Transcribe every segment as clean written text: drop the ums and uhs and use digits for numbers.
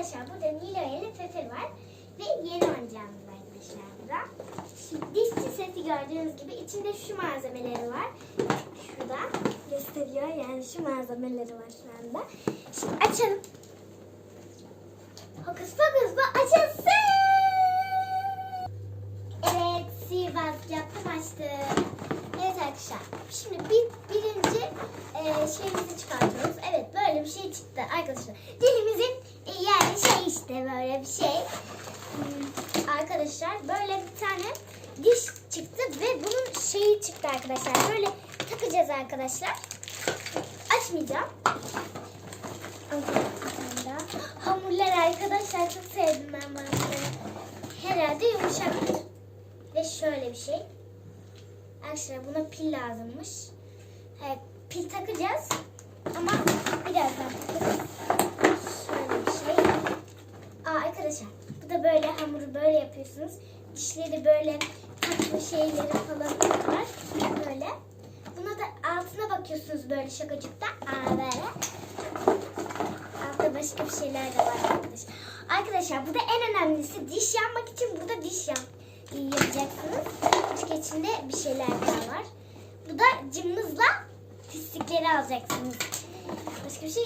Arkadaşlar burada Nilo ile Tetel var. Ve yeni oyuncağımız var arkadaşlar burada. Şimdi dişçi seti gördüğünüz gibi içinde şu malzemeleri var. Şurada gösteriyor yani şu malzemeleri var şu anda. Şimdi açalım. Hokus pokus bu açılsın. Evet, sihirbazlık yaptım, açtım. Evet arkadaşlar, şimdi birinci şeyimizi çıkartıyoruz. Evet, böyle bir şey çıktı arkadaşlar. Dilimizin yani şey işte böyle bir şey. Arkadaşlar böyle bir tane diş çıktı ve bunun şeyi çıktı arkadaşlar. Böyle takacağız arkadaşlar. Açmayacağım. Hamurlar arkadaşlar çok sevdim ben bunları. Herhalde yumuşaktır. Ve şöyle bir şey. Arkadaşlar buna pil lazımmış. Evet, pil takacağız. Ama birazdan takarız. Şöyle bir şey. Arkadaşlar bu da böyle hamuru böyle yapıyorsunuz. Dişleri böyle takma şeyleri falan var. Böyle. Buna da altına bakıyorsunuz böyle şakacıkta. Böyle. Altta başka bir şeyler de var arkadaşlar. Arkadaşlar burada en önemlisi diş yanmak için burada diş yapacaksınız. Başka içinde bir şeyler daha var. Bu da cımbızla pislikleri alacaksınız. Başka bir şey.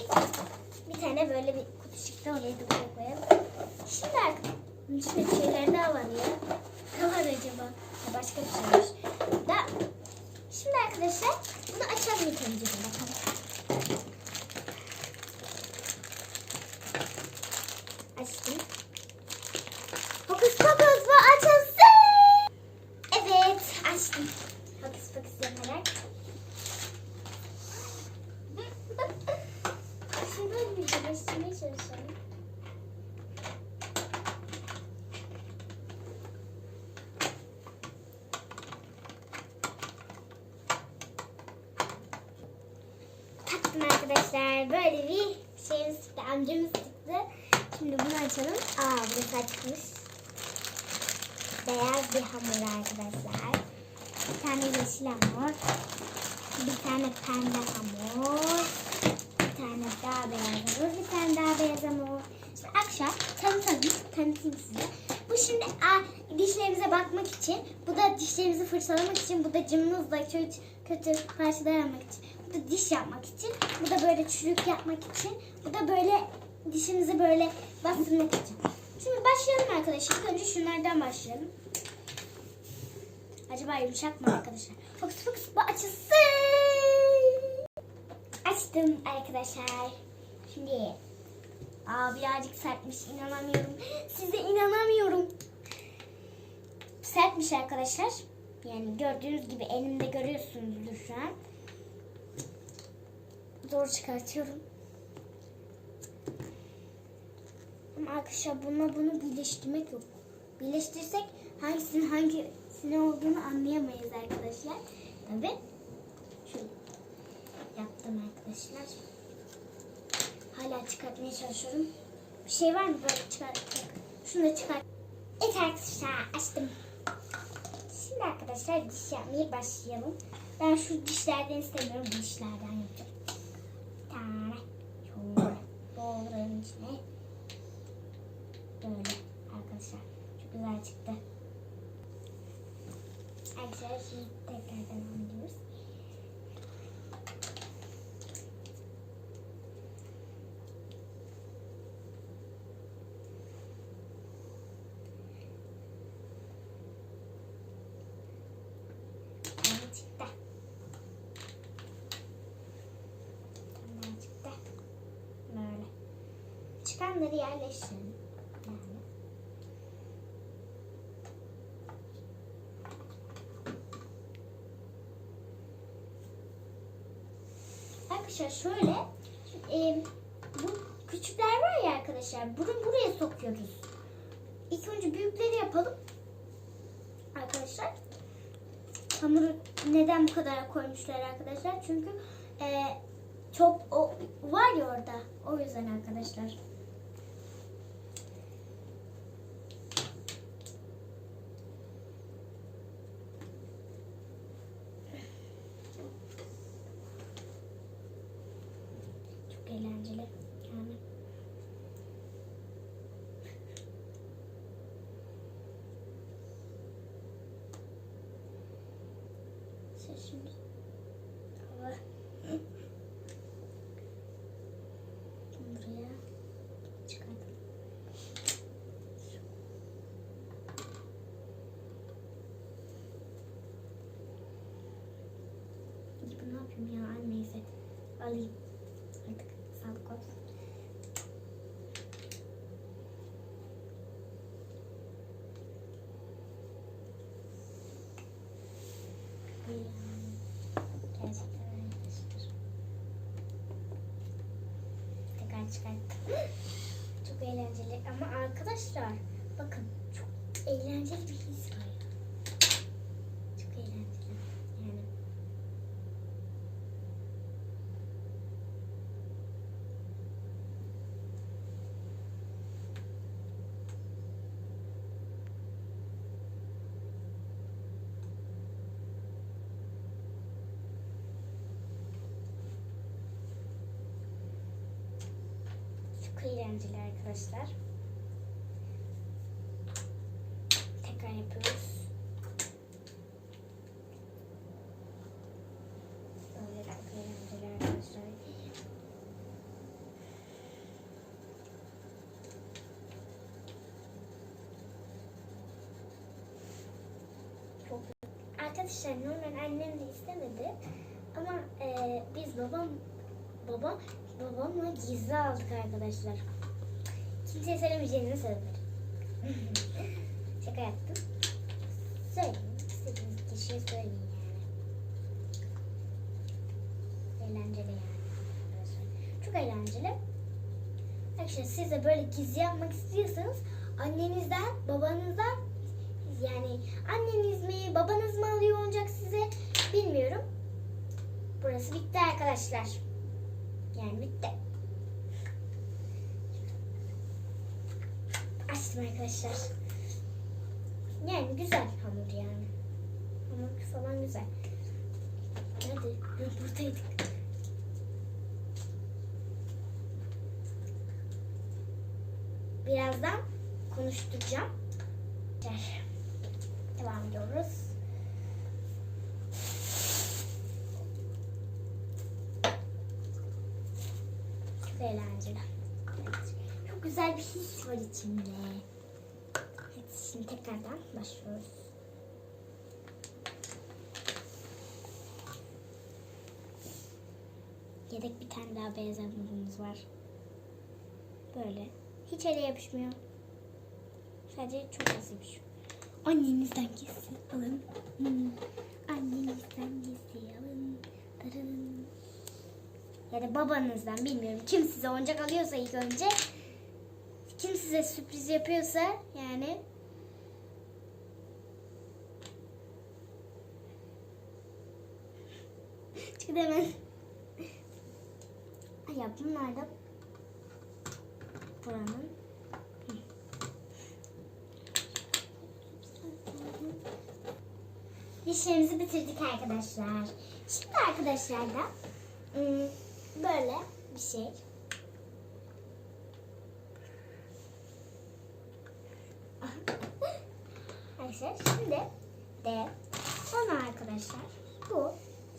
Bir tane böyle bir kutucukta oraya da koyalım. Şimdi arkadaşlar bir şeyler daha var ya. Ne var acaba? Başka bir şey var. Da. Şimdi arkadaşlar bunu açalım ilk önce bakalım. Açtım. Hokus pokus bu açılsın. Evet, açtım. Hokus pokus yaparak. Şimdi böyle bir birleştirmeye çalışalım. Taktım arkadaşlar. Böyle bir şeyimiz çıktı. Amcamız çıktı. Şimdi bunu açalım. Burası açmış. Beyaz bir hamur arkadaşlar. Bir tane yeşil hamur. Bir tane pembe hamur. Bir tane daha beyaz hamur. Bir tane daha beyaz hamur. Şimdi akşam tanıtayım size. Bu şimdi dişlerimize bakmak için. Bu da dişlerimizi fırçalamak için. Bu da cımbızla kötü parçalar almak için. Bu da diş yapmak için. Bu da böyle çürük yapmak için. Bu da böyle dişimizi böyle bastırmak için. Şimdi başlayalım arkadaşlar. İlk önce şunlardan başlayalım. Acaba yumuşak mı arkadaşlar? Fokus fokus bu açılsın. Açtım arkadaşlar. Şimdi birazcık sertmiş. İnanamıyorum. Size inanamıyorum. Sertmiş arkadaşlar. Yani gördüğünüz gibi elimde görüyorsunuzdur şu an. Zor çıkartıyorum. Ama arkadaşlar bunu birleştirmek yok. Birleştirsek hangisinin olduğunu anlayamayız arkadaşlar. Tabii. Şöyle yaptım arkadaşlar. Hala çıkartmaya çalışıyorum. Bir şey var mı böyle çıkartacak? Şunu da çıkart. Evet arkadaşlar açtım. Şimdi arkadaşlar diş yapmaya başlayalım. Ben şu dişlerden istemiyorum. Bu dişlerden yapacağım. Bir tane şöyle dolduralım içine. Böyle arkadaşlar. Çok güzel çıktı. Arkadaşlar şimdi tekrardan alıyoruz. Çıktı. Tamam çıktı. Böyle. Çıkanları yerleştirin. Arkadaşlar şöyle bu küçükler var ya arkadaşlar bunu buraya sokuyoruz. İlk önce büyükleri yapalım. Arkadaşlar hamuru neden bu kadar koymuşlar arkadaşlar? Çünkü çok var ya orada. O yüzden arkadaşlar. Eğlenceli yani. arkadaşlar şimdi. Allah. Buraya çıkartalım. Ne yapayım ya? Neyse. Alayım. Artık sağlık olsun. Gerçekten arkadaşlar. Tekrar çıkarttım. Çok eğlenceli ama arkadaşlar bakın çok eğlenceli bir his var. Çok eğlenceli. Yani çok eğlenceli arkadaşlar. Tekrar yapıyoruz. Böyle çok eğlenceli arkadaşlar. Çok arkadaşlar normal annem de istemedi ama biz babamla gizli aldık arkadaşlar. Kimseye söylemeyeceğini söz veririm. Şaka yaptım. Söyleyin. İstediğiniz kişiye söyleyin yani. Eğlenceli yani. Arkadaşlar. Çok eğlenceli. Arkadaşlar siz de böyle gizli yapmak istiyorsanız annenizden, babanızdan yani anneniz mi, babanız mı alıyor oyuncak size bilmiyorum. Burası bitti arkadaşlar. Yani bitti. Açtım arkadaşlar. Yani güzel hamur yani. Hamur falan güzel. Nerede? Buradaydık. Birazdan konuşturacağım. Devam ediyoruz. Çok eğlenceli. Çok güzel bir his var içimde. Evet, şimdi tekrardan başlıyoruz. Yedek bir tane daha beyaz hamurumuz var. Böyle. Hiç ele yapışmıyor. Sadece çok az yapışıyor. Annenizden gizli alın. Annenizden gizli alın. Darın. Ya da babanızdan bilmiyorum. Kim size oyuncak alıyorsa ilk önce. Kim size sürpriz yapıyorsa yani. Çıktı hemen. Ya bunlar da buranın. Dişlerimizi bitirdik arkadaşlar. Şimdi arkadaşlar da böyle bir şey. Arkadaşlar şimdi de sonra arkadaşlar bu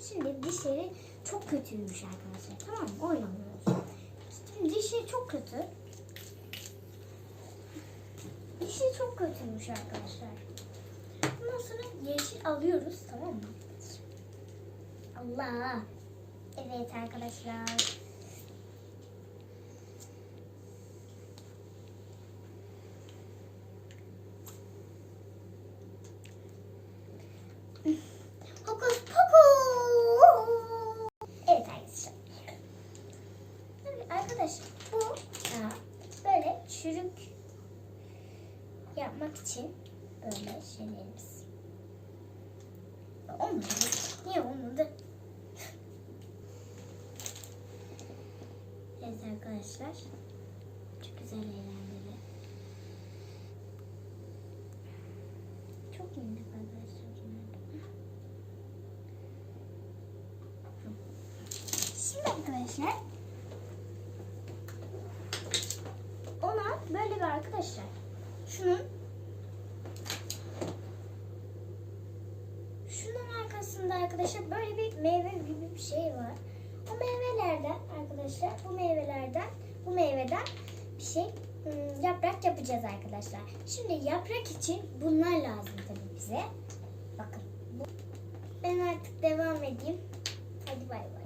şimdi dişleri çok kötüymüş arkadaşlar. Tamam mı? Oynamıyoruz. Şimdi dişleri çok kötü. Dişleri çok kötüymüş arkadaşlar. Ondan sonra yeşil alıyoruz, tamam mı? Allah. Evet arkadaşlar. Hokus pokus. Evet arkadaşlar. Arkadaşlar bu böyle çürük yapmak için böyle şeylerimiz. Olmadı. Niye olmadı? Evet arkadaşlar. Çok güzel eğlenceli. Çok minik arkadaşlar. Şimdi arkadaşlar ona böyle bir Şunun arkasında arkadaşlar böyle bir meyve gibi bir şey var. O meyvelerden arkadaşlar bu meyveden bir şey yaprak yapacağız arkadaşlar. Şimdi yaprak için bunlar lazım tabii bize. Bakın. Ben artık devam edeyim. Hadi bay bay.